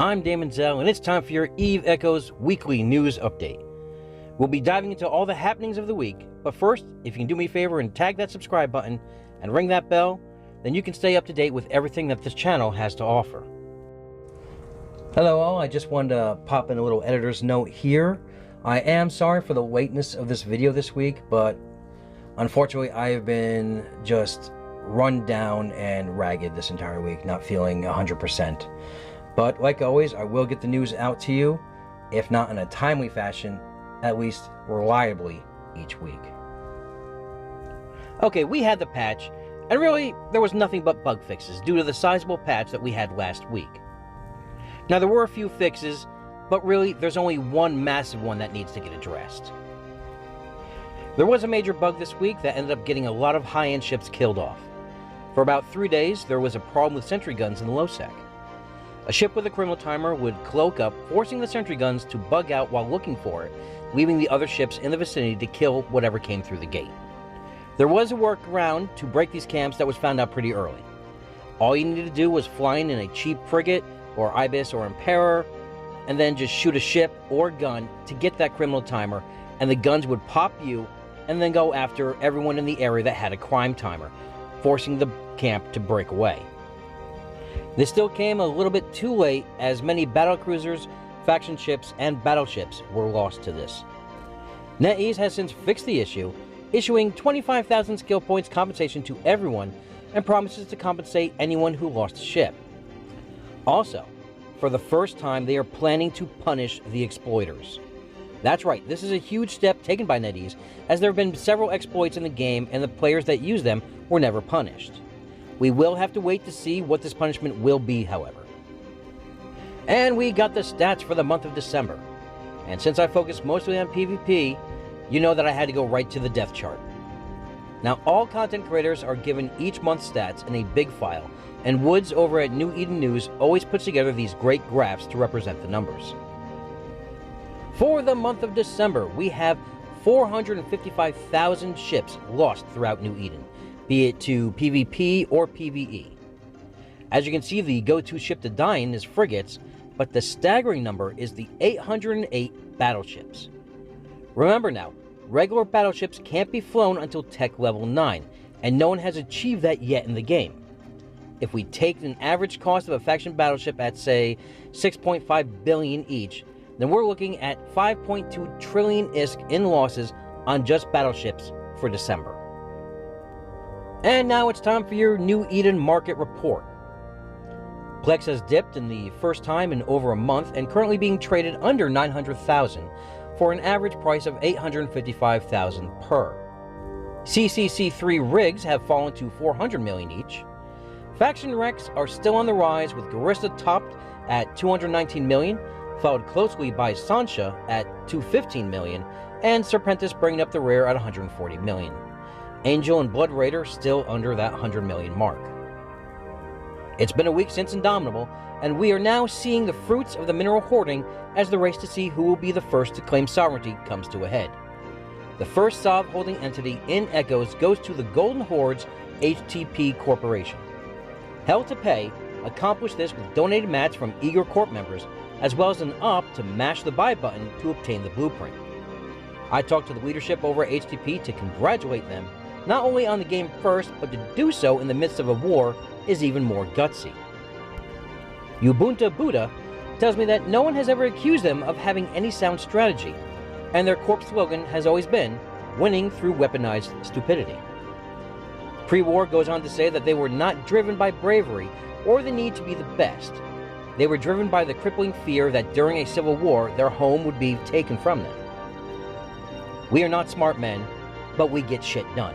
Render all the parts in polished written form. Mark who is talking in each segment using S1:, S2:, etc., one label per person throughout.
S1: I'm Damon Zell, and it's time for your Eve Echoes weekly news update. We'll be diving into all the happenings of the week, but first, if you can do me a favor and tag that subscribe button and ring that bell, then you can stay up to date with everything that this channel has to offer. Hello all, I just wanted to pop in a little editor's note here. I am sorry for the lateness of this video this week, but unfortunately I have been just run down and ragged this entire week, not feeling 100%. But like always, I will get the news out to you, if not in a timely fashion, at least reliably each week. Okay, we had the patch, and really there was nothing but bug fixes due to the sizable patch that we had last week. Now there were a few fixes, but really there's only one massive one that needs to get addressed. There was a major bug this week that ended up getting a lot of high-end ships killed off. For about 3 days, there was a problem with sentry guns in the low sec. A ship with a criminal timer would cloak up, forcing the sentry guns to bug out while looking for it, leaving the other ships in the vicinity to kill whatever came through the gate. There was a workaround to break these camps that was found out pretty early. All you needed to do was fly in a cheap frigate, or Ibis, or Emperor, and then just shoot a ship or gun to get that criminal timer, and the guns would pop you, and then go after everyone in the area that had a crime timer, forcing the camp to break away. This still came a little bit too late, as many battlecruisers, faction ships, and battleships were lost to this. NetEase has since fixed the issue, issuing 25,000 skill points compensation to everyone, and promises to compensate anyone who lost a ship. Also, for the first time, they are planning to punish the exploiters. That's right, this is a huge step taken by NetEase, as there have been several exploits in the game and the players that use them were never punished. We will have to wait to see what this punishment will be, however. And we got the stats for the month of December. And since I focus mostly on PvP, you know that I had to go right to the death chart. Now, all content creators are given each month's stats in a big file, and Woods over at New Eden News always puts together these great graphs to represent the numbers. For the month of December, we have 455,000 ships lost throughout New Eden, be it to PvP or PvE. As you can see, the go-to ship to die in is frigates, but the staggering number is the 808 battleships. Remember now, regular battleships can't be flown until tech level 9, and no one has achieved that yet in the game. If we take an average cost of a faction battleship at, say, 6.5 billion each, then we're looking at 5.2 trillion ISK in losses on just battleships for December. And now it's time for your New Eden market report. Plex has dipped in the first time in over a month and currently being traded under 900,000 for an average price of 855,000 per. CCC3 rigs have fallen to 400 million each. Faction wrecks are still on the rise, with Garissa topped at 219 million, followed closely by Sancha at 215 million, and Serpentis bringing up the rear at 140 million. Angel and Blood Raider still under that 100 million mark. It's been a week since Indomitable, and we are now seeing the fruits of the mineral hoarding as the race to see who will be the first to claim sovereignty comes to a head. The first SOV holding entity in Echoes goes to the Golden Horde's HTP Corporation. Hell to Pay accomplished this with donated mats from eager Corp members, as well as an op to mash the buy button to obtain the blueprint. I talked to the leadership over at HTP to congratulate them, not only on the game first, but to do so in the midst of a war is even more gutsy. Ubuntu Buddha tells me that no one has ever accused them of having any sound strategy, and their corp slogan has always been, winning through weaponized stupidity. Pre-war goes on to say that they were not driven by bravery or the need to be the best. They were driven by the crippling fear that during a civil war, their home would be taken from them. We are not smart men, but we get shit done.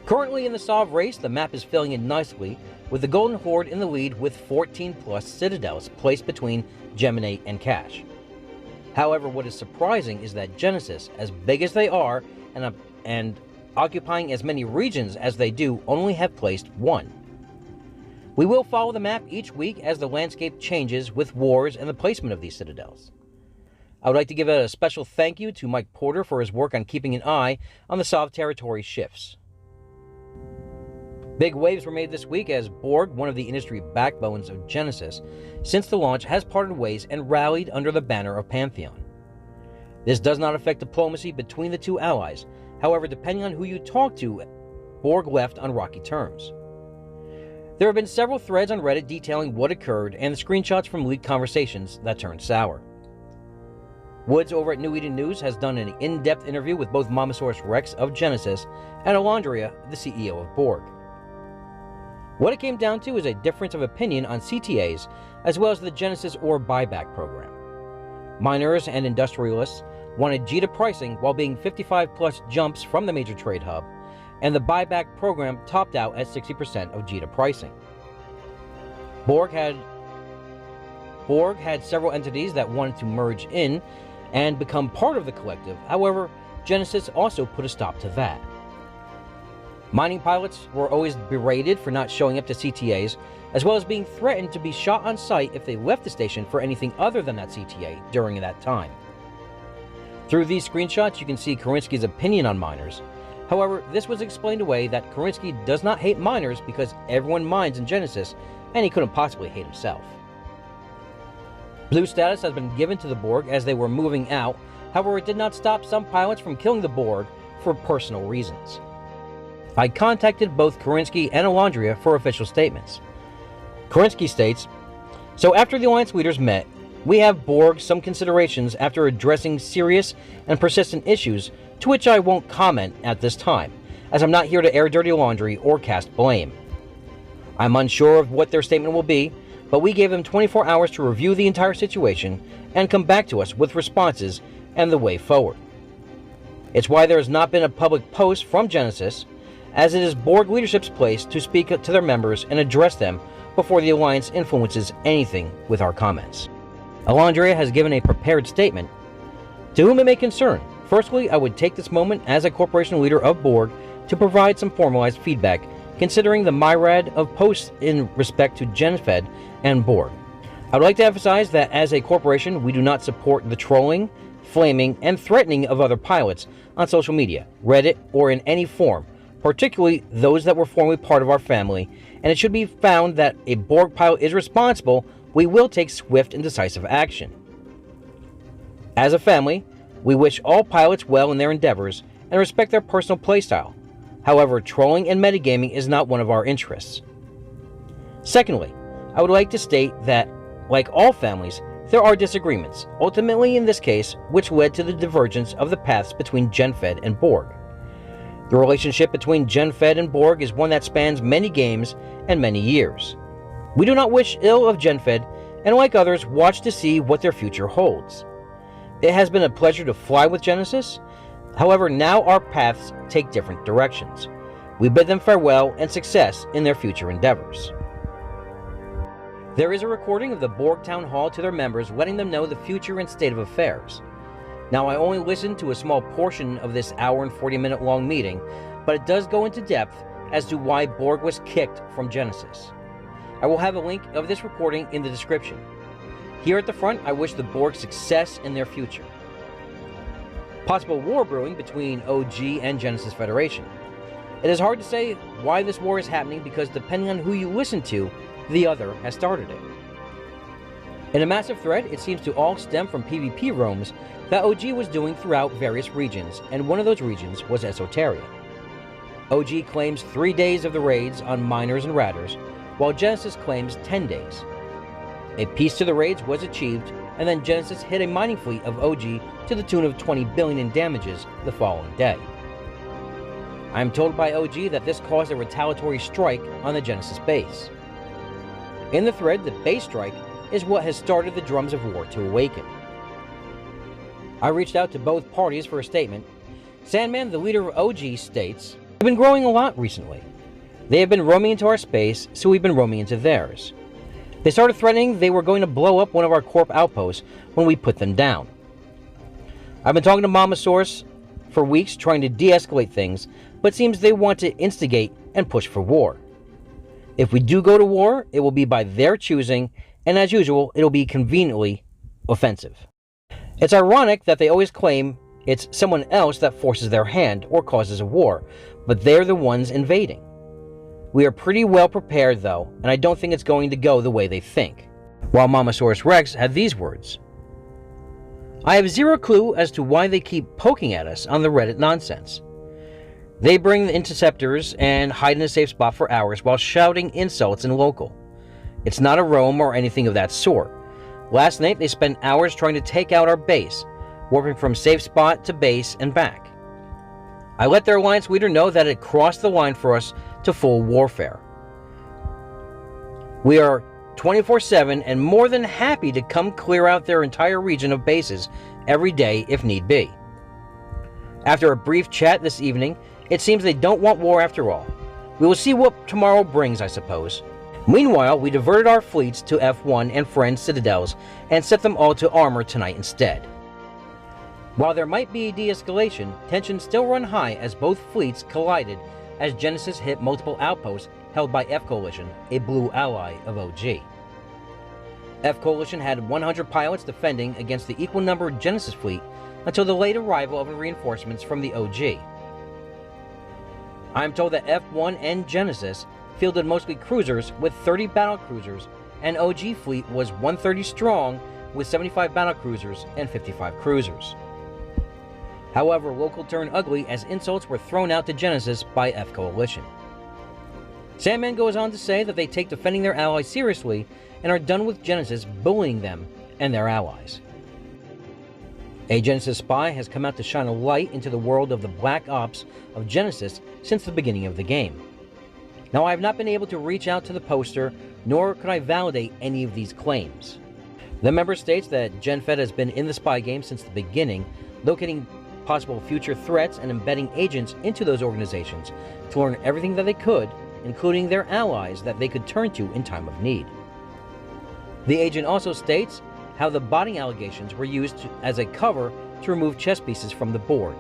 S1: Currently in the SOV race, the map is filling in nicely, with the Golden Horde in the lead with 14 plus citadels placed between Geminate and Cash. However, what is surprising is that Genesis, as big as they are and occupying as many regions as they do, only have placed one. We will follow the map each week as the landscape changes with wars and the placement of these citadels. I would like to give a special thank you to Mike Porter for his work on keeping an eye on the SOV territory shifts. Big waves were made this week as Borg, one of the industry backbones of Genesis, since the launch has parted ways and rallied under the banner of Pantheon. This does not affect diplomacy between the two allies. However, depending on who you talk to, Borg left on rocky terms. There have been several threads on Reddit detailing what occurred and the screenshots from leaked conversations that turned sour. Woods over at New Eden News has done an in-depth interview with both Momosaurus Rex of Genesis and Alondria, the CEO of Borg. What it came down to is a difference of opinion on CTAs as well as the Genesis ore buyback program. Miners and industrialists wanted JITA pricing while being 55-plus jumps from the major trade hub, and the buyback program topped out at 60% of JITA pricing. Borg had several entities that wanted to merge in and become part of the collective. However, Genesis also put a stop to that. Mining pilots were always berated for not showing up to CTAs, as well as being threatened to be shot on sight if they left the station for anything other than that CTA during that time. Through these screenshots, you can see Kerensky's opinion on miners. However, this was explained away that Kerensky does not hate miners because everyone mines in Genesis, and he couldn't possibly hate himself. Blue status has been given to the Borg as they were moving out. However, it did not stop some pilots from killing the Borg for personal reasons. I contacted both Kerensky and Alondria for official statements. Kerensky states, "So after the Alliance leaders met, we have Borg some considerations after addressing serious and persistent issues to which I won't comment at this time, as I'm not here to air dirty laundry or cast blame. I'm unsure of what their statement will be, but we gave them 24 hours to review the entire situation and come back to us with responses and the way forward. It's why there has not been a public post from Genesis, as it is Borg leadership's place to speak to their members and address them before the Alliance influences anything with our comments." Alondria has given a prepared statement. "To whom it may concern, firstly, I would take this moment as a corporation leader of Borg to provide some formalized feedback, considering the myriad of posts in respect to GenFed and Borg. I would like to emphasize that as a corporation, we do not support the trolling, flaming, and threatening of other pilots on social media, Reddit, or in any form, particularly those that were formerly part of our family, and it should be found that a Borg pilot is responsible, we will take swift and decisive action. As a family, we wish all pilots well in their endeavors and respect their personal playstyle. However, trolling and metagaming is not one of our interests. Secondly, I would like to state that, like all families, there are disagreements, ultimately in this case, which led to the divergence of the paths between GenFed and Borg. The relationship between GenFed and Borg is one that spans many games and many years. We do not wish ill of GenFed, and like others, watch to see what their future holds. It has been a pleasure to fly with Genesis. However, now our paths take different directions. We bid them farewell and success in their future endeavors." There is a recording of the Borg Town Hall to their members, letting them know the future and state of affairs. Now, I only listened to a small portion of this hour and 40-minute long meeting, but it does go into depth as to why Borg was kicked from Genesis. I will have a link of this recording in the description. Here at the front, I wish the Borg success in their future. Possible war brewing between OG and Genesis Federation. It is hard to say why this war is happening because depending on who you listen to, the other has started it. In a massive thread, it seems to all stem from PvP roams that OG was doing throughout various regions, and one of those regions was Esoteria. OG claims 3 days of the raids on miners and ratters, while Genesis claims 10 days. A peace to the raids was achieved, and then Genesis hit a mining fleet of OG to the tune of 20 billion in damages the following day. I am told by OG that this caused a retaliatory strike on the Genesis base. In the thread, the base strike is what has started the drums of war to awaken. I reached out to both parties for a statement. Sandman, the leader of OG, states, "We've been growing a lot recently. They have been roaming into our space, so we've been roaming into theirs. They started threatening they were going to blow up one of our corp outposts when we put them down. I've been talking to Momosaurus for weeks trying to de-escalate things, but it seems they want to instigate and push for war. If we do go to war, it will be by their choosing, and as usual, it'll be conveniently offensive. It's ironic that they always claim it's someone else that forces their hand or causes a war, but they're the ones invading. We are pretty well prepared though, and I don't think it's going to go the way they think. While Momosaurus Rex had these words: I have zero clue as to why they keep poking at us on the Reddit nonsense. They bring the interceptors and hide in a safe spot for hours while shouting insults in local. It's not a roam or anything of that sort. Last night they spent hours trying to take out our base, warping from safe spot to base and back. I let their alliance leader know that it crossed the line for us to full warfare. We are 24/7 and more than happy to come clear out their entire region of bases every day if need be. After a brief chat this evening, it seems they don't want war after all. We will see what tomorrow brings, I suppose. Meanwhile, we diverted our fleets to F1 and friend citadels and set them all to armor tonight instead. While there might be de-escalation, tensions still run high as both fleets collided as Genesis hit multiple outposts held by F-Coalition, a blue ally of OG. F-Coalition had 100 pilots defending against the equal-numbered Genesis fleet until the late arrival of reinforcements from the OG. I am told that F1 and Genesis fielded mostly cruisers with 30 battlecruisers, and OG fleet was 130 strong with 75 battlecruisers and 55 cruisers. However, local turned ugly as insults were thrown out to Genesis by F-Coalition. Sandman goes on to say that they take defending their allies seriously and are done with Genesis bullying them and their allies. A Genesis spy has come out to shine a light into the world of the Black Ops of Genesis since the beginning of the game. Now, I have not been able to reach out to the poster, nor could I validate any of these claims. The member states that GenFed has been in the spy game since the beginning, locating possible future threats and embedding agents into those organizations to learn everything that they could, including their allies that they could turn to in time of need. The agent also states how the botting allegations were used as a cover to remove chess pieces from the board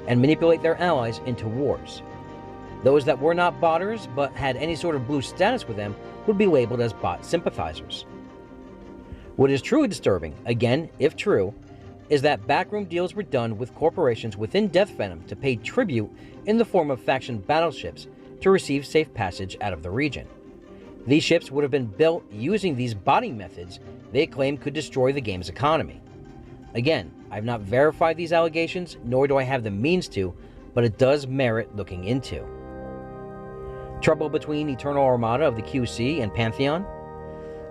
S1: and manipulate their allies into wars. Those that were not botters but had any sort of blue status with them would be labeled as bot sympathizers. What is truly disturbing, again, if true, is that backroom deals were done with corporations within Death Venom to pay tribute in the form of faction battleships to receive safe passage out of the region. These ships would have been built using these botting methods they claim could destroy the game's economy. Again, I have not verified these allegations, nor do I have the means to, but it does merit looking into. Trouble between Eternal Armada of the QC and Pantheon?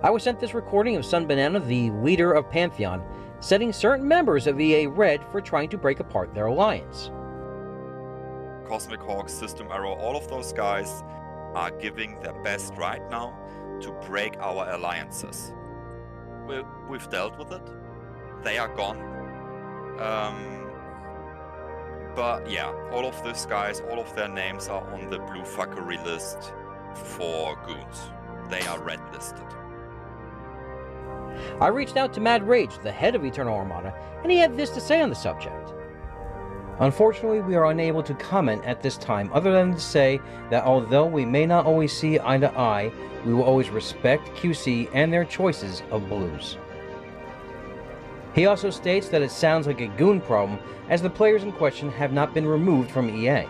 S1: I was sent this recording of Sun Banana, the leader of Pantheon, setting certain members of EA red for trying to break apart their alliance.
S2: Cosmic Hawk, System Arrow, all of those guys are giving their best right now to break our alliances. We've dealt with it. They are gone. But yeah, all of these guys, all of their names are on the blue fuckery list for goons. They are red listed.
S1: I reached out to Mad Rage, the head of Eternal Armada, and he had this to say on the subject. Unfortunately, we are unable to comment at this time other than to say that although we may not always see eye to eye, we will always respect QC and their choices of blues. He also states that it sounds like a goon problem as the players in question have not been removed from EA.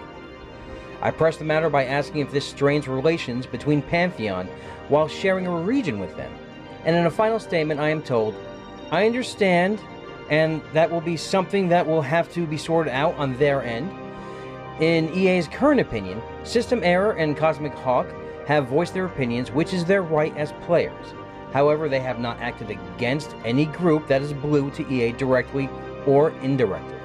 S1: I pressed the matter by asking if this strains relations between Pantheon while sharing a region with them, and in a final statement I am told, I understand, and that will be something that will have to be sorted out on their end. In EA's current opinion, System Error and Cosmic Hawk have voiced their opinions, which is their right as players. However, they have not acted against any group that is blue to EA directly or indirectly.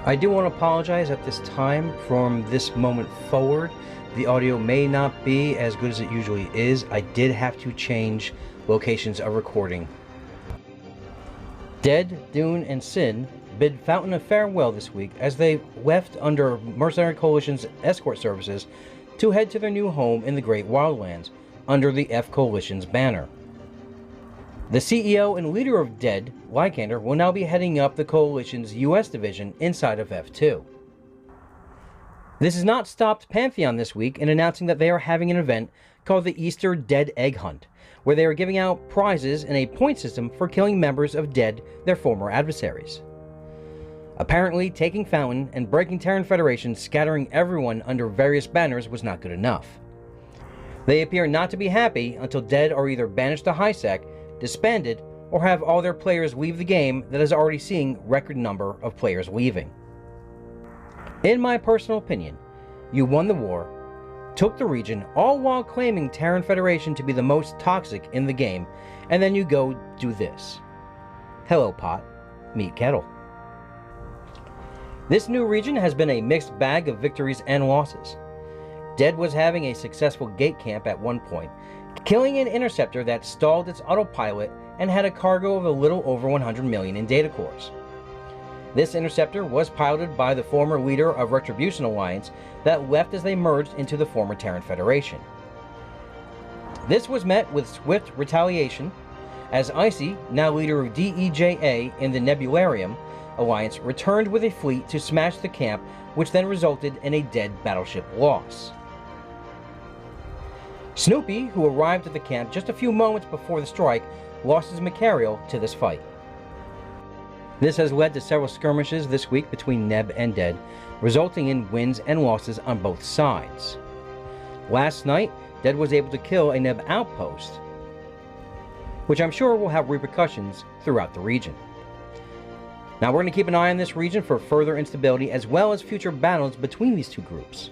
S1: I do want to apologize at this time. From this moment forward, the audio may not be as good as it usually is. I did have to change locations of recording. Dead, Dune, and Sin bid Fountain a farewell this week as they left under Mercenary Coalition's escort services to head to their new home in the Great Wildlands under the F Coalition's banner. The CEO and leader of Dead, Lycander, will now be heading up the Coalition's US division inside of F2. This has not stopped Pantheon this week in announcing that they are having an event called the Easter Dead Egg Hunt, where they are giving out prizes and a point system for killing members of Dead, their former adversaries. Apparently, taking Fountain and breaking Terran Federation, scattering everyone under various banners was not good enough. They appear not to be happy until Dead are either banished to HiSec, disbanded, or have all their players leave the game that is already seeing record number of players leaving. In my personal opinion, you won the war, took the region, all while claiming Terran Federation to be the most toxic in the game, and then you go do this. Hello pot, meet kettle. This new region has been a mixed bag of victories and losses. Dead was having a successful gate camp at one point, killing an interceptor that stalled its autopilot and had a cargo of a little over 100 million in data cores. This interceptor was piloted by the former leader of Retribution Alliance that left as they merged into the former Terran Federation. This was met with swift retaliation as Icy, now leader of DEJA in the Nebularium Alliance, returned with a fleet to smash the camp, which then resulted in a Dead battleship loss. Snoopy, who arrived at the camp just a few moments before the strike, lost his Macarial to this fight. This has led to several skirmishes this week between Neb and Dead, resulting in wins and losses on both sides. Last night, Dead was able to kill a Neb outpost, which I'm sure will have repercussions throughout the region. Now we're going to keep an eye on this region for further instability as well as future battles between these two groups.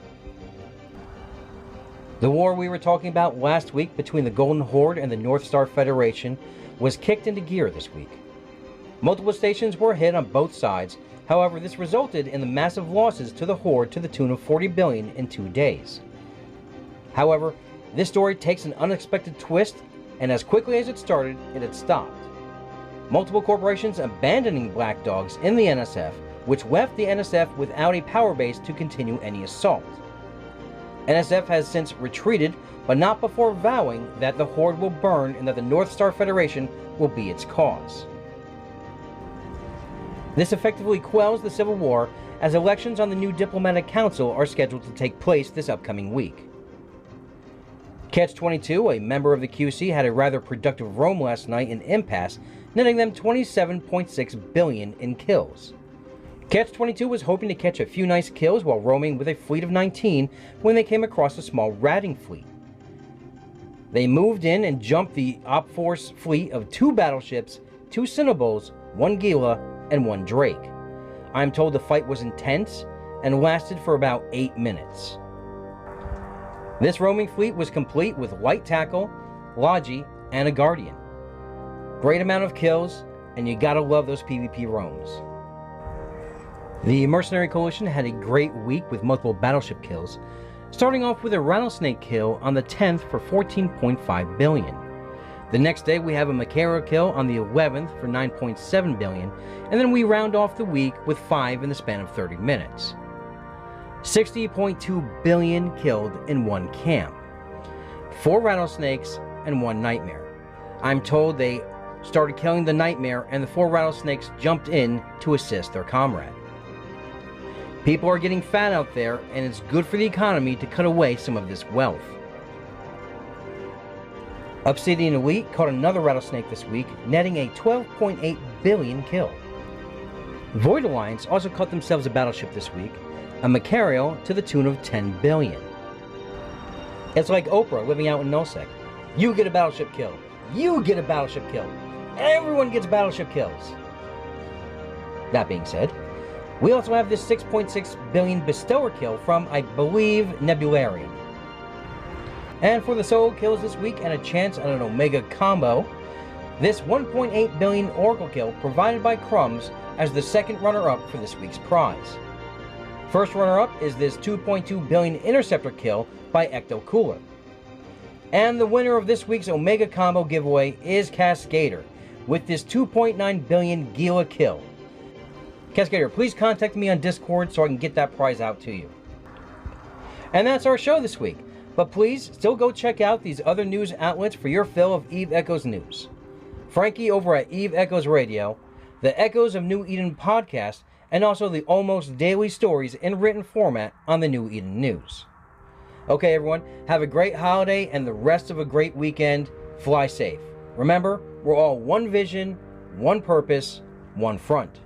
S1: The war we were talking about last week between the Golden Horde and the North Star Federation was kicked into gear this week. Multiple stations were hit on both sides, however this resulted in the massive losses to the Horde to the tune of 40 billion in 2 days. However, this story takes an unexpected twist, and as quickly as it started, it had stopped. Multiple corporations abandoning Black Dogs in the NSF, which left the NSF without a power base to continue any assault. NSF has since retreated, but not before vowing that the Horde will burn and that the North Star Federation will be its cause. This effectively quells the civil war, as elections on the new Diplomatic Council are scheduled to take place this upcoming week. Catch-22, a member of the QC, had a rather productive roam last night in Impasse, netting them 27.6 billion in kills. Catch-22 was hoping to catch a few nice kills while roaming with a fleet of 19 when they came across a small ratting fleet. They moved in and jumped the Op-Force fleet of 2 battleships, 2 Cinnables, 1 Gila, and 1 Drake. I'm told the fight was intense and lasted for about 8 minutes. This roaming fleet was complete with light tackle, Logi, and a Guardian. Great amount of kills, and you gotta love those PvP roams. The Mercenary Coalition had a great week with multiple battleship kills, starting off with a Rattlesnake kill on the 10th for 14.5 billion. The next day we have a Macarial kill on the 11th for 9.7 billion, and then we round off the week with 5 in the span of 30 minutes. 60.2 billion killed in 1 camp, 4 Rattlesnakes and 1 Nightmare. I'm told they started killing the Nightmare and the 4 Rattlesnakes jumped in to assist their comrade. People are getting fat out there, and it's good for the economy to cut away some of this wealth. Obsidian Elite caught another Rattlesnake this week, netting a 12.8 billion kill. Void Alliance also caught themselves a battleship this week, a Macarial to the tune of 10 billion. It's like Oprah living out in Nullsec. You get a battleship kill. You get a battleship kill. Everyone gets battleship kills. That being said, we also have this 6.6 billion bestower kill from, I believe, Nebularium. And for the solo kills this week and a chance at an Omega combo, this 1.8 billion Oracle kill provided by Crumbs as the second runner-up for this week's prize. First runner-up is this 2.2 billion Interceptor kill by Ecto Cooler. And the winner of this week's Omega combo giveaway is Cascader, with this 2.9 billion Gila kill. Cascader, please contact me on Discord so I can get that prize out to you. And that's our show this week, but please still go check out these other news outlets for your fill of Eve Echoes news. Frankie over at Eve Echoes Radio, the Echoes of New Eden podcast, and also the almost daily stories in written format on the New Eden News. Okay everyone, have a great holiday and the rest of a great weekend. Fly safe. Remember, we're all one vision, one purpose, one front.